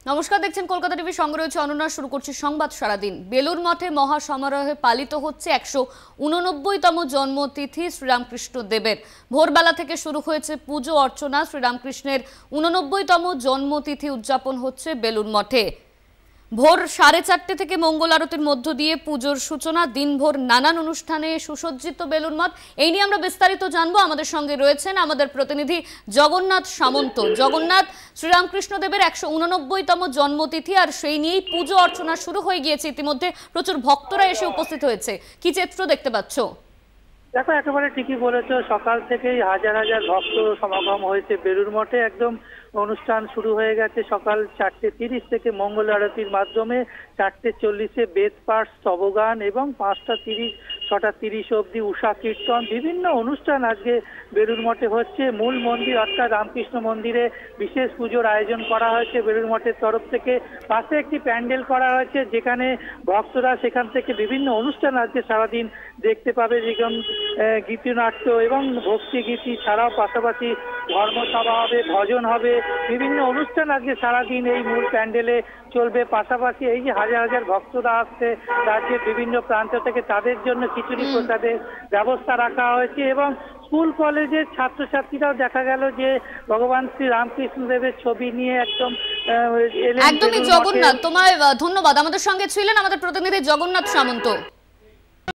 নমস্কার, দেখছেন কলকাতা টিভি, সঙ্গে রয়েছে অনন্যা। শুরু করছি সংবাদ সারাদিন। বেলুর মঠে মহা সমারোহে পালিত হচ্ছে 189তম জন্মতিথি শ্রীরামকৃষ্ণ দেবের। ভোরবেলা থেকে শুরু হয়েছে পুজো অর্চনা। শ্রীরামকৃষ্ণের 89তম জন্মতিথি উদযাপন হচ্ছে বেলুর মঠে। ভোর 4:30 থেকে মঙ্গল আরতির মধ্য দিয়ে পুজোর সূচনা। দিনভর নানান অনুষ্ঠানে সুসজ্জিত বেলুর মঠ। এই নিয়ে আমরা বিস্তারিত জানবো। আমাদের সঙ্গে রয়েছেন আমাদের প্রতিনিধি জগন্নাথ সামন্ত। জগন্নাথ, শ্রীরামকৃষ্ণ দেবের 189তম জন্মতিথি, আর সেই নিয়েই পুজো অর্চনা শুরু হয়ে গিয়েছে। ইতিমধ্যে প্রচুর ভক্তরা এসে উপস্থিত হয়েছে। কি চিত্র দেখতে পাচ্ছ? দেখো, একেবারে ঠিকই বলেছো। সকাল থেকেই হাজার হাজার ভক্ত সমাগম হয়েছে বেলুর মঠে। একদম অনুষ্ঠান শুরু হয়ে গেছে সকাল 4:30 থেকে মঙ্গল আরতির মাধ্যমে। 4:40-এ বেদ পাঠ, স্তবগান এবং 5:30, 6:30 অবধি উষা কীর্তন, বিভিন্ন অনুষ্ঠান আজকে বেলুর মঠে হচ্ছে। মূল মন্দির অর্থাৎ রামকৃষ্ণ মন্দিরে বিশেষ পুজোর আয়োজন করা হয়েছে বেলুর মঠের তরফ থেকে। পাশে একটি প্যান্ডেল করা হয়েছে যেখানে ভক্তরা সেখান থেকে বিভিন্ন অনুষ্ঠান আজকে সারাদিন দেখতে পাবে, যেমন গীতিনাট্য এবং ভক্তি গীতি ছাড়াও পাশাপাশি ধর্মসভা হবে, ভজন হবে, বিভিন্ন অনুষ্ঠান আজকে সারাদিন এই মূল প্যান্ডেলে চলবে। পাশাপাশি এই যে হাজার হাজার ভক্তরা আসছে রাজ্যের বিভিন্ন প্রান্ত থেকে, তাদের জন্য খিচুড়ি প্রসাদের ব্যবস্থা রাখা হয়েছে। এবং স্কুল কলেজের ছাত্রছাত্রীরাও দেখা গেল যে ভগবান শ্রী রামকৃষ্ণ দেবের ছবি নিয়ে একদমই। জগন্নাথ, তোমায় ধন্যবাদ। আমাদের সঙ্গে ছিলেন আমাদের প্রতিনিধি জগন্নাথ সামন্ত।